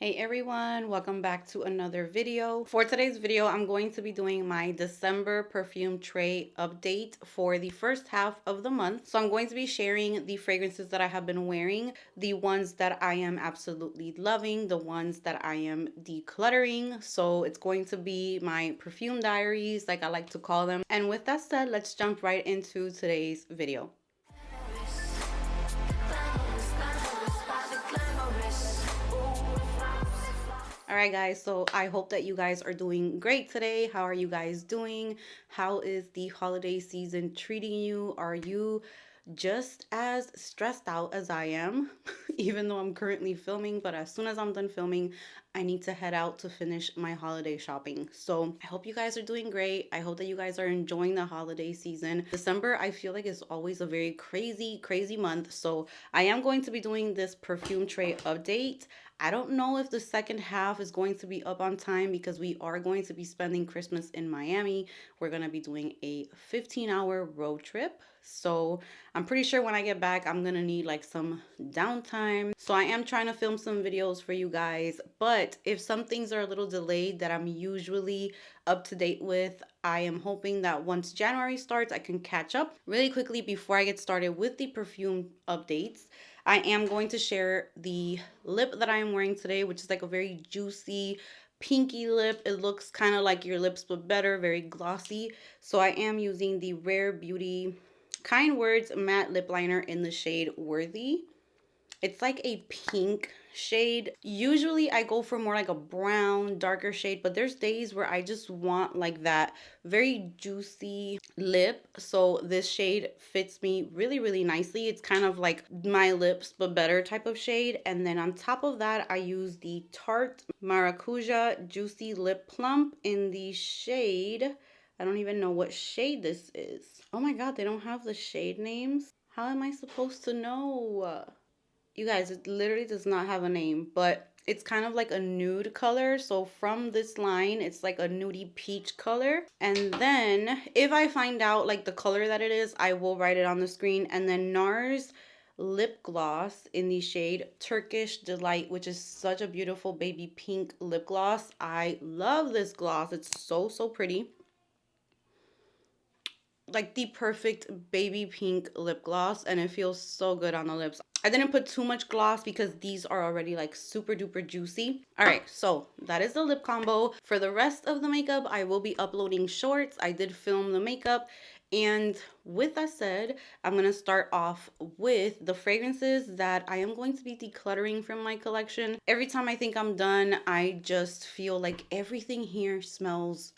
Hey everyone, welcome back to another video. For today's video, I'm going to be doing my December perfume tray update for the first half of the month. So I'm going to be sharing the fragrances that I have been wearing, the ones that I am absolutely loving, the ones that I am decluttering. So it's going to be my perfume diaries, like I like to call them. And with that said, let's jump right into today's video. All right, guys, so I hope that you guys are doing great today. How are you guys doing? How is the holiday season treating you? Are you just as stressed out as I am, even though I'm currently filming? But as soon as I'm done filming, I need to head out to finish my holiday shopping. So I hope you guys are doing great. I hope that you guys are enjoying the holiday season. December, I feel like, is always a very crazy month. So I am going to be doing this perfume tray update. I don't know if the second half is going to be up on time because we are going to be spending Christmas in Miami. We're going to be doing a 15-hour road trip. So I'm pretty sure when I get back, I'm going to need like some downtime. So I am trying to film some videos for you guys. But if some things are a little delayed that I'm usually up to date with, I am hoping that once January starts, I can catch up really quickly. Before I get started with the perfume updates, I am going to share the lip that I am wearing today, which is like a very juicy pinky lip. It looks kind of like your lips but better, very glossy. So I am using the Rare Beauty Kind Words matte lip liner in the shade Worthy. It's like a pink shade. Usually I go for more like a brown, darker shade, but there's days where I just want like that very juicy lip. So this shade fits me really nicely. It's kind of like my lips but better type of shade. And then on top of that, I use the Tarte Maracuja Juicy Lip Plump in the shade, I don't even know what shade this is. Oh my god, they don't have the shade names. How am I supposed to know? You guys, it literally does not have a name, but it's kind of like a nude color. So from this line, it's like a nudie peach color. And then if I find out like the color that it is, I will write it on the screen. And then NARS lip gloss in the shade Turkish Delight, which is such a beautiful baby pink lip gloss. I love this gloss. It's so pretty. Like the perfect baby pink lip gloss, and it feels so good on the lips. I didn't put too much gloss because these are already like super duper juicy. All right, so that is the lip combo. For the rest of the makeup, I will be uploading shorts. I did film the makeup. And with that said, I'm going to start off with the fragrances that I am going to be decluttering from my collection. Every time I think I'm done, I just feel like everything here smells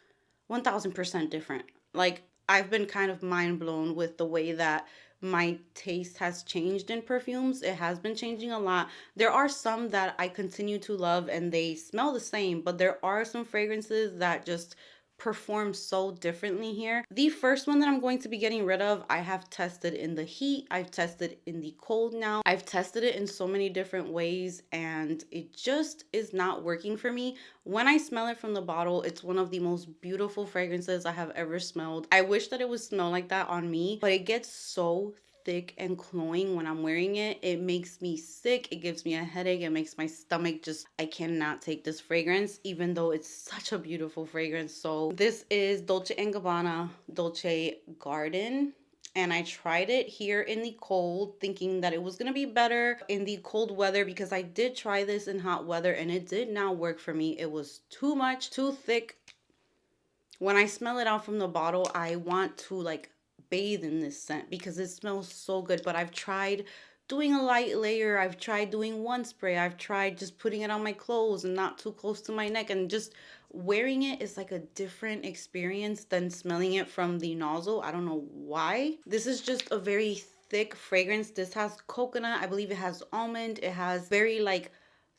1000% different. Like, I've been kind of mind blown with the way that my taste has changed in perfumes. It has been changing a lot. There are some that I continue to love and they smell the same, but there are some fragrances that just perform so differently here. The first one that I'm going to be getting rid of, I have tested in the heat, I've tested in the cold now. I've tested it in so many different ways and it just is not working for me. When I smell it from the bottle, it's one of the most beautiful fragrances I have ever smelled. I wish that it would smell like that on me, but it gets so thick and cloying when I'm wearing it. It makes me sick. It gives me a headache. It makes my stomach just, I cannot take this fragrance, even though it's such a beautiful fragrance. So this is Dolce & Gabbana Dolce Garden. And I tried it here in the cold, thinking that it was going to be better in the cold weather, because I did try this in hot weather and it did not work for me. It was too much, too thick. When I smell it out from the bottle, I want to like bathe in this scent because it smells so good. But I've tried doing a light layer. I've tried doing one spray. I've tried just putting it on my clothes and not too close to my neck, and just wearing it is like a different experience than smelling it from the nozzle. I don't know why. This is just a very thick fragrance. This has coconut. I believe it has almond. It has very like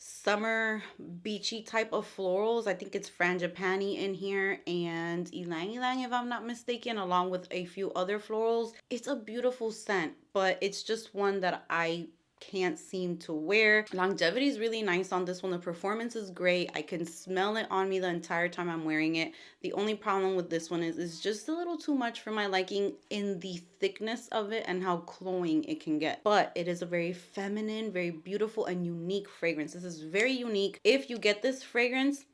summer beachy type of florals. I think it's frangipani in here and ylang ylang if I'm not mistaken, along with a few other florals. It's a beautiful scent, but it's just one that I can't seem to wear. Longevity is really nice on this one. The performance is great. I can smell it on me the entire time I'm wearing it. The only problem with this one is it's just a little too much for my liking in the thickness of it and how cloying it can get. But it is a very feminine, very beautiful and unique fragrance. This is very unique. If you get this fragrance,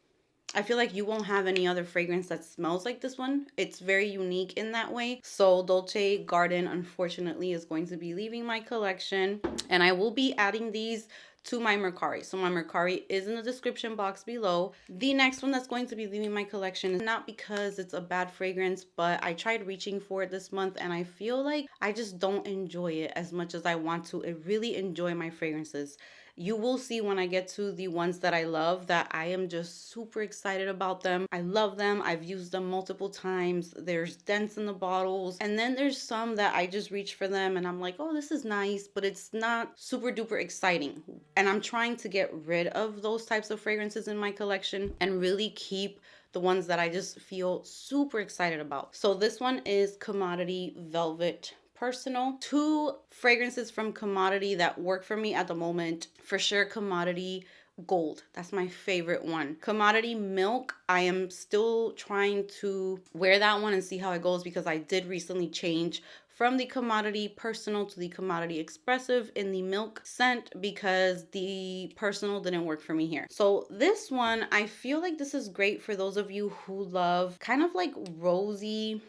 I feel like you won't have any other fragrance that smells like this one. It's very unique in that way. So Dolce Garden, unfortunately, is going to be leaving my collection. And I will be adding these to my MERCARI. So my MERCARI is in the description box below. The next one that's going to be leaving my collection is not because it's a bad fragrance, but I tried reaching for it this month and I feel like I just don't enjoy it as much as I want to. I really enjoy my fragrances. You will see when I get to the ones that I love that I am just super excited about them. I love them. I've used them multiple times. There's dents in the bottles. And then there's some that I just reach for them and I'm like, oh, this is nice, but it's not super duper exciting. And I'm trying to get rid of those types of fragrances in my collection and really keep the ones that I just feel super excited about. So this one is Commodity Velvet Personal. Two fragrances from Commodity that work for me at the moment. For sure, Commodity Gold. That's my favorite one. Commodity Milk. I am still trying to wear that one and see how it goes because I did recently change from the Commodity Personal to the Commodity Expressive in the milk scent because the personal didn't work for me here. So this one, I feel like this is great for those of you who love kind of like rosy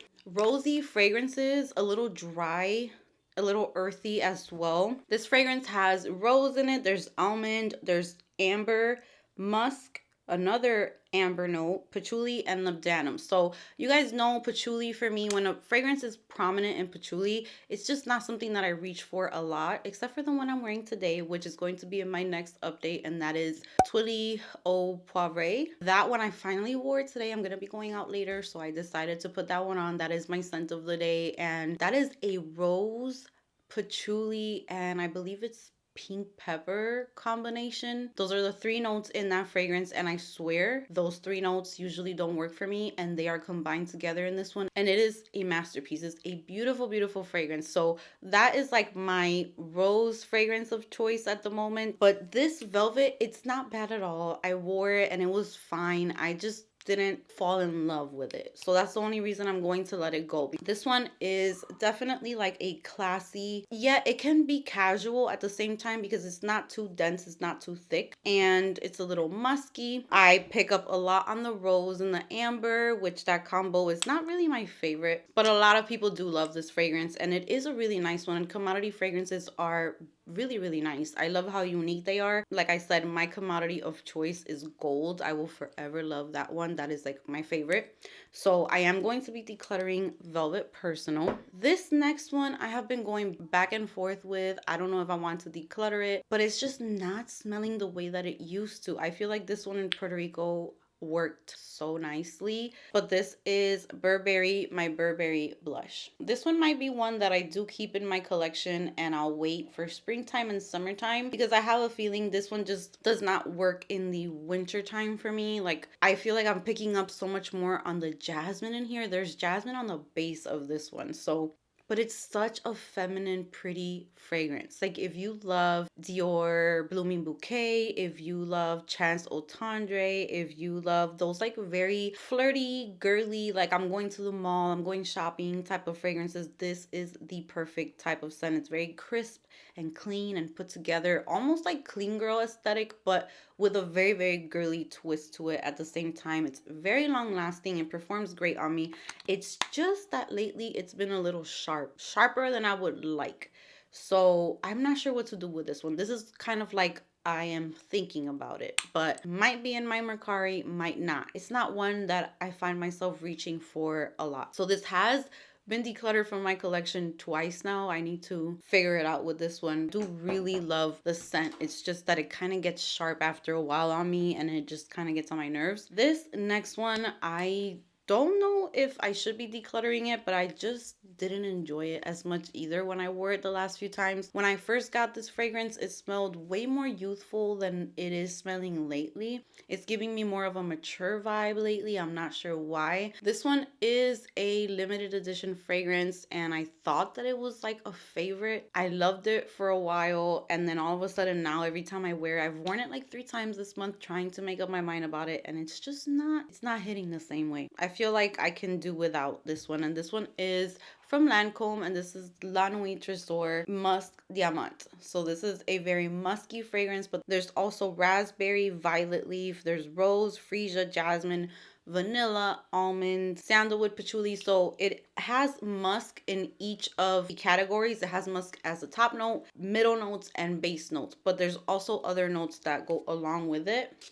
fragrances, a little dry, a little earthy as well. This fragrance has rose in it. There's almond, there's amber, musk, another amber note, patchouli, and labdanum. So you guys know patchouli for me, when a fragrance is prominent in patchouli, it's just not something that I reach for a lot, except for the one I'm wearing today, which is going to be in my next update, and that is Tuiles au Poivre. That one I finally wore today. I'm going to be going out later, so I decided to put that one on. That is my scent of the day, and that is a rose, patchouli, and I believe it's pink pepper combination. Those are the three notes in that fragrance, and I swear those three notes usually don't work for me, and they are combined together in this one, and it is a masterpiece. It's a beautiful, beautiful fragrance. So that is like my rose fragrance of choice at the moment. But this velvet, it's not bad at all. I wore it and it was fine. I just didn't fall in love with it. So that's the only reason I'm going to let it go. This one is definitely like a classy, yet it can be casual at the same time because it's not too dense, it's not too thick, and it's a little musky. I pick up a lot on the rose and the amber, which that combo is not really my favorite, but a lot of people do love this fragrance and it is a really nice one. And Commodity fragrances are really, really nice. I love how unique they are. Like I said, my commodity of choice is gold. I will forever love that one. That is like my favorite. So I am going to be decluttering Velvet Personal. This next one I have been going back and forth with. I don't know if I want to declutter it, but it's just not smelling the way that it used to. I feel like this one in Puerto Rico worked so nicely. But this is Burberry, my Burberry blush. This one might be one that I do keep in my collection and I'll wait for springtime and summertime because I have a feeling this one just does not work in the winter time for me. Like I feel like I'm picking up so much more on the jasmine in here. There's jasmine on the base of this one. So but it's such a feminine, pretty fragrance. Like if you love Dior Blooming Bouquet, if you love Chance Eau Tendre, if you love those like very flirty, girly, like I'm going to the mall, I'm going shopping type of fragrances, this is the perfect type of scent. It's very crisp and clean and put together, almost like clean girl aesthetic, but with a very, very girly twist to it at the same time. It's very long lasting and performs great on me. It's just that lately it's been a little sharper than I would like. So I'm not sure what to do with this one. This is kind of like I am thinking about it, but might be in my MERCARI, might not. It's not one that I find myself reaching for a lot. So this has been decluttered from my collection twice now. I need to figure it out with this one. I do really love the scent. It's just that it kind of gets sharp after a while on me and it just kind of gets on my nerves. This next one, I don't know if I should be decluttering it, but I just didn't enjoy it as much either when I wore it the last few times. When I first got this fragrance, it smelled way more youthful than it is smelling lately. It's giving me more of a mature vibe lately. I'm not sure why. This one is a limited edition fragrance, and I thought that it was like a favorite. I loved it for a while, and then all of a sudden now every time I wear it, I've worn it like 3 times this month trying to make up my mind about it, and it's not hitting the same way. I feel like I can do without this one, and this one is from Lancome, and this is La Nuit Tresor Musk Diamant. So this is a very musky fragrance, but there's also raspberry, violet leaf, there's rose, freesia, jasmine, vanilla, almond, sandalwood, patchouli. So it has musk in each of the categories. It has musk as the top note, middle notes, and base notes, but there's also other notes that go along with it.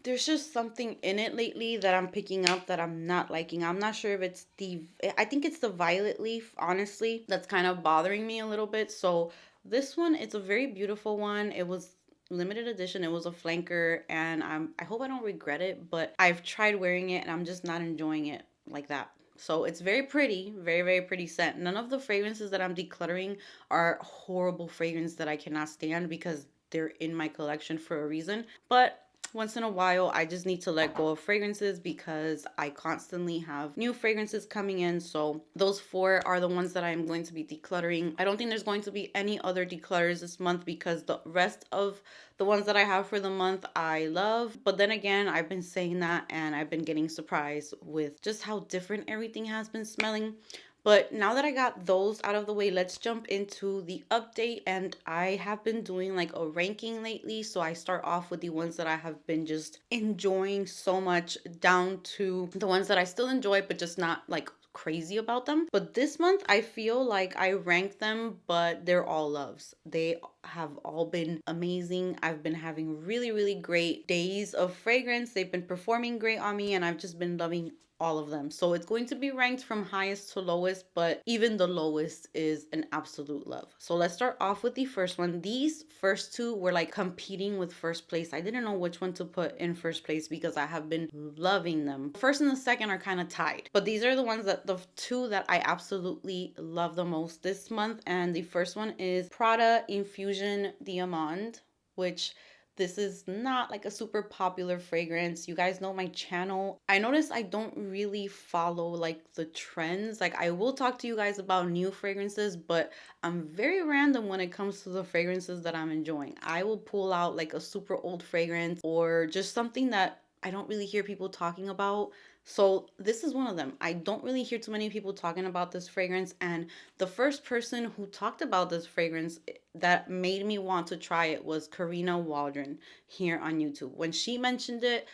There's just something in it lately that I'm picking up that I'm not liking. I'm not sure if it's I think it's the violet leaf, honestly, that's kind of bothering me a little bit. So this one, it's a very beautiful one. It was limited edition. It was a flanker, and I hope I don't regret it, but I've tried wearing it and I'm just not enjoying it like that. So it's very pretty, very, very pretty scent. None of the fragrances that I'm decluttering are horrible fragrance that I cannot stand because they're in my collection for a reason. But once in a while, I just need to let go of fragrances because I constantly have new fragrances coming in. So those 4 are the ones that I'm going to be decluttering. I don't think there's going to be any other declutters this month because the rest of the ones that I have for the month I love. But then again, I've been saying that and I've been getting surprised with just how different everything has been smelling. But now that I got those out of the way, let's jump into the update. And I have been doing like a ranking lately. So I start off with the ones that I have been just enjoying so much down to the ones that I still enjoy, but just not like crazy about them. But this month, I feel like I ranked them, but they're all loves. They have all been amazing. I've been having really, really great days of fragrance. They've been performing great on me, and I've just been loving all of them. So it's going to be ranked from highest to lowest, but even the lowest is an absolute love. So let's start off with the first one. These first 2 were like competing with first place. I didn't know which one to put in first place because I have been loving them. First and the second are kind of tied, but these are the ones that the 2 that I absolutely love the most this month. And the first one is Prada Infusion Diamond, which this is not like a super popular fragrance. You guys know my channel. I notice I don't really follow like the trends. Like I will talk to you guys about new fragrances, but I'm very random when it comes to the fragrances that I'm enjoying. I will pull out like a super old fragrance or just something that I don't really hear people talking about. So this is one of them. I don't really hear too many people talking about this fragrance, and the first person who talked about this fragrance that made me want to try it was Karina Waldron here on YouTube. When she mentioned it,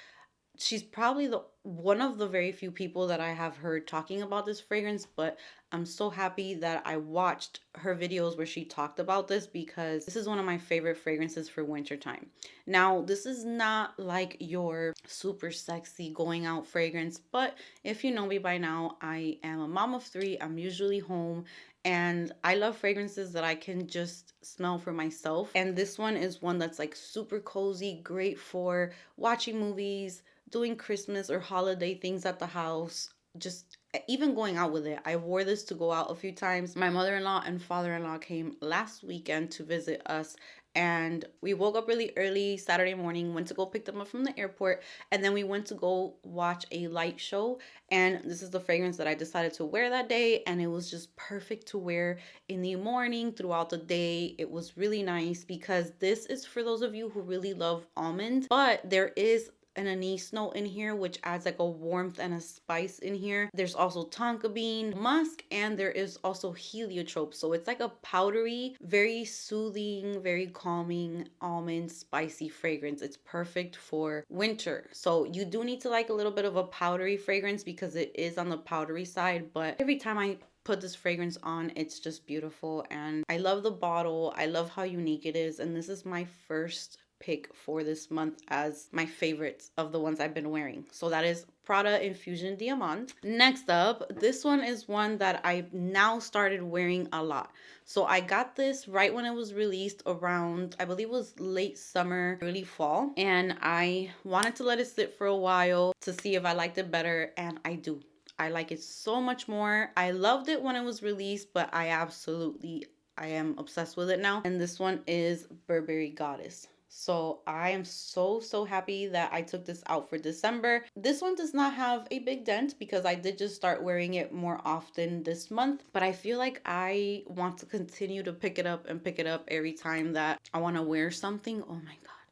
she's probably the one of the very few people that I have heard talking about this fragrance, but I'm so happy that I watched her videos where she talked about this because this is one of my favorite fragrances for wintertime. Now, this is not like your super sexy going out fragrance, but if you know me by now, I am a mom of 3. I'm usually home, and I love fragrances that I can just smell for myself. And this one is one that's like super cozy, great for watching movies, doing Christmas or holiday things at the house, just even going out with it. I wore this to go out a few times. My mother-in-law and father-in-law came last weekend to visit us, and we woke up really early Saturday morning, went to go pick them up from the airport, and then we went to go watch a light show. And this is the fragrance that I decided to wear that day, and it was just perfect to wear in the morning, throughout the day. It was really nice because this is for those of you who really love almond, but there is an anise note in here, which adds like a warmth and a spice in here. There's also tonka bean, musk, and there is also heliotrope. So it's like a powdery, very soothing, very calming almond spicy fragrance. It's perfect for winter. So you do need to like a little bit of a powdery fragrance because it is on the powdery side, but every time I put this fragrance on, it's just beautiful. And I love the bottle. I love how unique it is. And this is my first pick for this month as my favorites of the ones I've been wearing. So that is Prada Infusion Diamant. Next up, this one is one that I now started wearing a lot. So I got this right when it was released around, I believe it was late summer, early fall. And I wanted to let it sit for a while to see if I liked it better, and I do. I like it so much more. I loved it when it was released, but I am obsessed with it now. And this one is Burberry Goddess. So I am so happy that I took this out for December. This one does not have a big dent because I did just start wearing it more often this month, but I feel like I want to continue to pick it up and pick it up every time that I want to wear something. Oh my god.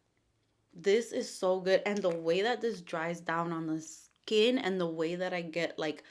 This is so good, and the way that this dries down on the skin and the way that I get like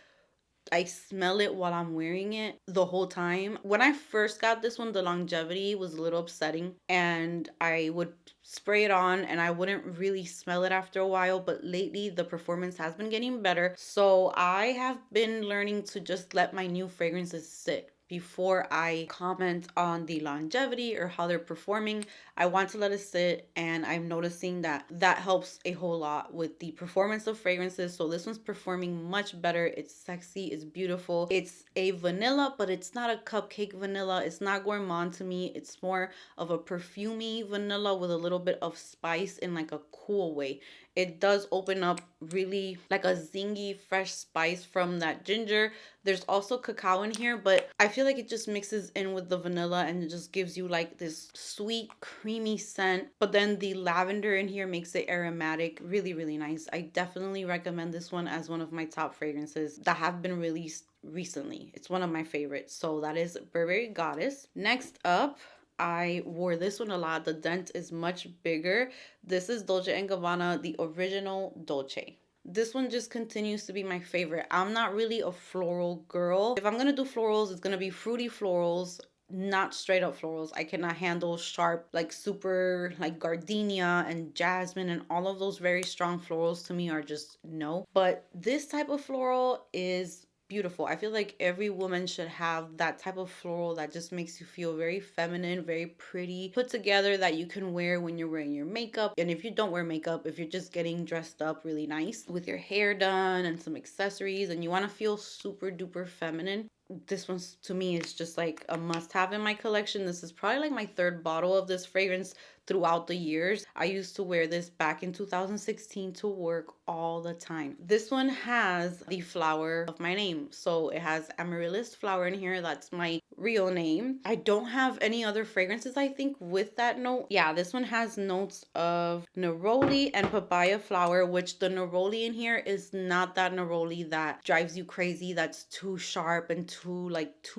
I smell it while I'm wearing it the whole time. When I first got this one, the longevity was a little upsetting, and I would spray it on and I wouldn't really smell it after a while, but lately the performance has been getting better. So I have been learning to just let my new fragrances sit before I comment on the longevity or how they're performing. I want to let it sit, and I'm noticing that that helps a whole lot with the performance of fragrances. So this one's performing much better. It's sexy, it's beautiful. It's a vanilla, but it's not a cupcake vanilla. It's not gourmand to me. It's more of a perfumey vanilla with a little bit of spice in like a cool way. It does open up really like a zingy fresh spice from that ginger. There's also cacao in here, but I feel like it just mixes in with the vanilla and it just gives you like this sweet, creamy scent. But then the lavender in here makes it aromatic. Really nice. I definitely recommend this one as one of my top fragrances that have been released recently. It's one of my favorites. So that is Burberry Goddess. Next up, I wore this one a lot. The dent is much bigger. This is Dolce & Gabbana, the original Dolce. This one just continues to be my favorite. I'm not really a floral girl. If I'm gonna do florals, it's gonna be fruity florals, not straight up florals. I cannot handle sharp, like super, like gardenia and jasmine and all of those very strong florals to me are just no. But this type of floral is beautiful. I feel like every woman should have that type of floral that just makes you feel very feminine, very pretty, put together, that you can wear when you're wearing your makeup. And if you don't wear makeup, if you're just getting dressed up really nice with your hair done and some accessories and you want to feel super duper feminine, this one to me is just like a must have in my collection. This is probably like my third bottle of this fragrance throughout the years. I used to wear this back in 2016 to work all the time. This one has the flower of my name. So it has amaryllis flower in here. That's my real name. I don't have any other fragrances, I think, with that note. Yeah, this one has notes of neroli and papaya flower, which the neroli in here is not that neroli that drives you crazy, that's too sharp and too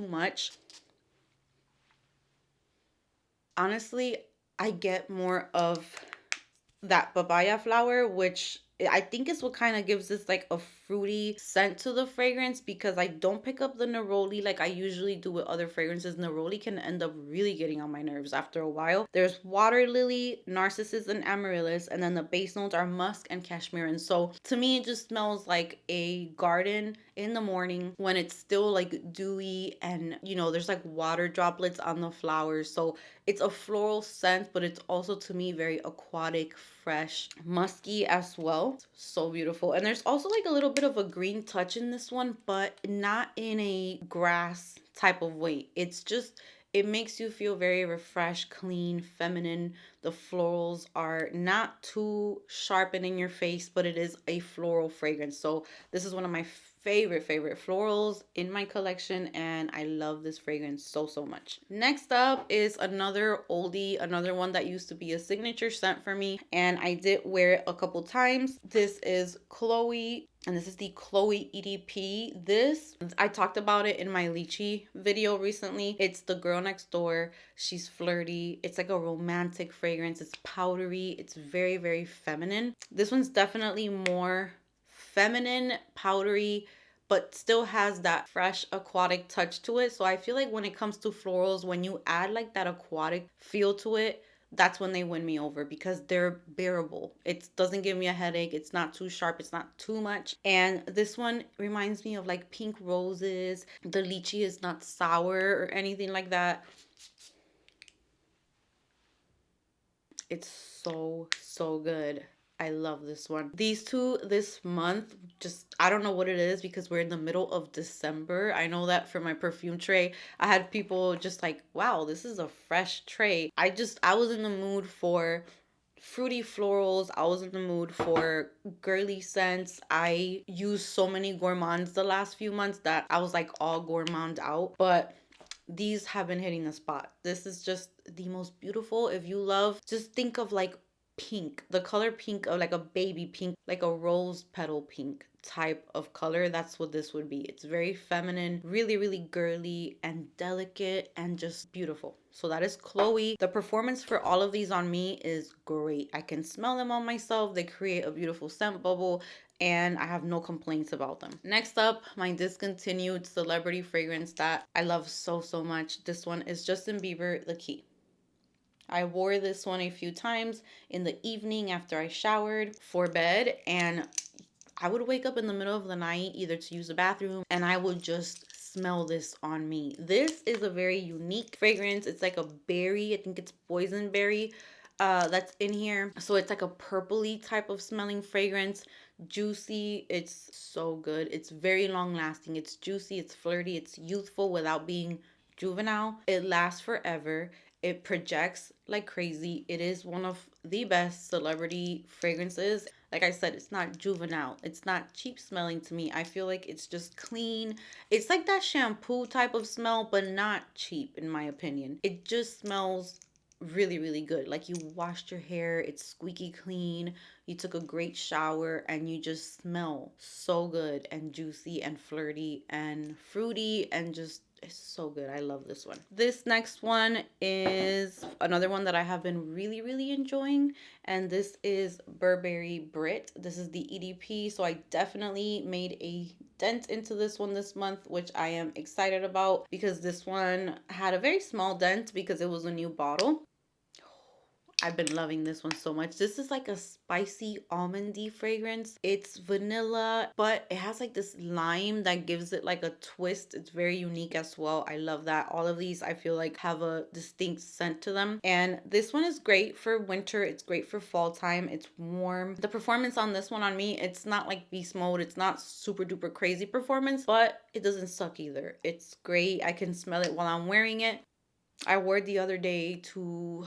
much. Honestly, I get more of that papaya flower, which I think is what kind of gives this like a fruity scent to the fragrance, because I don't pick up the neroli like I usually do with other fragrances. Neroli can end up really getting on my nerves after a while. There's water lily, narcissus, and amaryllis, and then the base notes are musk and cashmere. And so to me, it just smells like a garden in the morning when it's still like dewy and there's like water droplets on the flowers. So it's a floral scent, but it's also to me very aquatic, fresh, musky as well. So beautiful. And there's also like a little bit of a green touch in this one, but not in a grass type of way. It makes you feel very refreshed, clean, feminine. The florals are not too sharp and in your face, but it is a floral fragrance. So this is one of my favorite florals in my collection, and I love this fragrance so much. Next up is another oldie, another one that used to be a signature scent for me, and I did wear it a couple times. This is Chloe, and this is the Chloe EDP. This, I talked about it in my lychee video recently. It's the girl next door. She's flirty. It's like a romantic fragrance. It's powdery. It's very feminine. This one's definitely more feminine, powdery, but still has that fresh aquatic touch to it. So I feel like when it comes to florals, when you add like that aquatic feel to it, that's when they win me over, because they're bearable. It doesn't give me a headache. It's not too sharp. It's not too much. And this one reminds me of like pink roses. The lychee is not sour or anything like that. It's so good. I love this one. These two this month, just I don't know what it is because we're in the middle of December. I know that for my perfume tray, I had people just like, wow, this is a fresh tray. I was in the mood for fruity florals. I was in the mood for girly scents. I used so many gourmands the last few months that I was like all gourmand out. But these have been hitting the spot. This is just the most beautiful. If you love, just think of like pink, the color pink of like a baby pink, like a rose petal pink type of color. That's what this would be. It's very feminine, really girly and delicate and just beautiful. So that is Chloe. The performance for all of these on me is great. I can smell them on myself. They create a beautiful scent bubble and I have no complaints about them. Next up, my discontinued celebrity fragrance that I love so much. This one is Justin Bieber, The Key. I wore this one a few times in the evening after I showered for bed, and I would wake up in the middle of the night either to use the bathroom and I would just smell this on me. This is a very unique fragrance. It's like a berry. I think it's boysenberry that's in here. So it's like a purpley type of smelling fragrance. Juicy. It's so good. It's very long lasting. It's juicy. It's flirty. It's youthful without being juvenile. It lasts forever. It projects like crazy. It is one of the best celebrity fragrances. Like I said, it's not juvenile. It's not cheap smelling to me. I feel like it's just clean. It's like that shampoo type of smell, but not cheap in my opinion. It just smells really good. Like you washed your hair, it's squeaky clean. You took a great shower and you just smell so good and juicy and flirty and fruity and just it's so good. I love this one. This next one is another one that I have been really enjoying, and this is Burberry Brit. This is the EDP, so I definitely made a dent into this one this month, which I am excited about because this one had a very small dent because it was a new bottle. I've been loving this one so much. This is like a spicy almondy fragrance. It's vanilla, but it has like this lime that gives it like a twist. It's very unique as well. I love that. All of these I feel like have a distinct scent to them. And this one is great for winter. It's great for fall time. It's warm. The performance on this one on me, it's not like beast mode. It's not super duper crazy performance, but it doesn't suck either. It's great. I can smell it while I'm wearing it. I wore it the other day to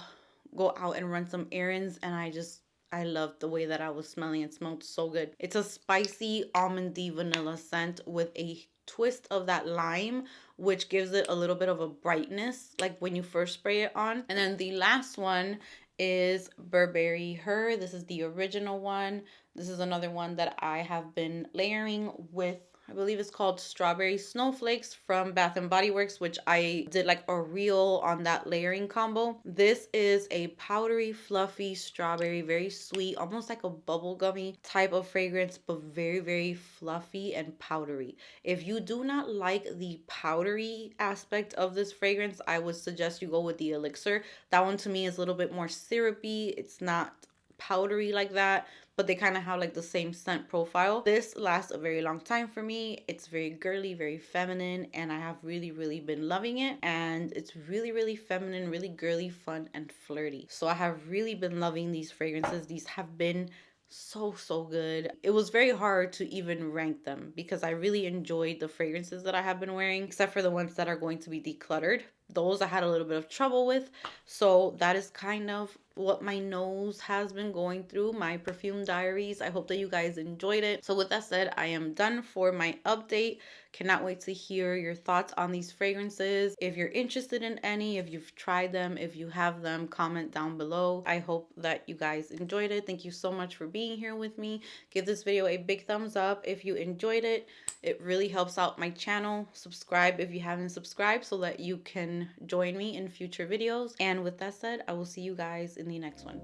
go out and run some errands, and I loved the way that I was smelling. It smelled so good. It's a spicy almondy vanilla scent with a twist of that lime, which gives it a little bit of a brightness like when you first spray it on. And then the last one is Burberry Her. This is the original one. This is another one that I have been layering with, I believe it's called Strawberry Snowflakes from Bath and Body Works, which I did like a reel on that layering combo. This is a powdery, fluffy strawberry, very sweet, almost like a bubblegummy type of fragrance, but very fluffy and powdery. If you do not like the powdery aspect of this fragrance, I would suggest you go with the Elixir. That one to me is a little bit more syrupy. It's not powdery like that, but they kind of have like the same scent profile. This lasts a very long time for me. It's very girly, very feminine, and I have really been loving it. And it's really feminine, really girly, fun, and flirty. So I have really been loving these fragrances. These have been so good. It was very hard to even rank them because I really enjoyed the fragrances that I have been wearing, except for the ones that are going to be decluttered. Those I had a little bit of trouble with. So that is kind of what my nose has been going through, my perfume diaries. I hope that you guys enjoyed it. So with that said, I am done for my update. Cannot wait to hear your thoughts on these fragrances. If you're interested in any, if you've tried them, if you have them, comment down below. I hope that you guys enjoyed it. Thank you so much for being here with me. Give this video a big thumbs up if you enjoyed it. It really helps out my channel. Subscribe if you haven't subscribed so that you can join me in future videos. And with that said, I will see you guys in the next one.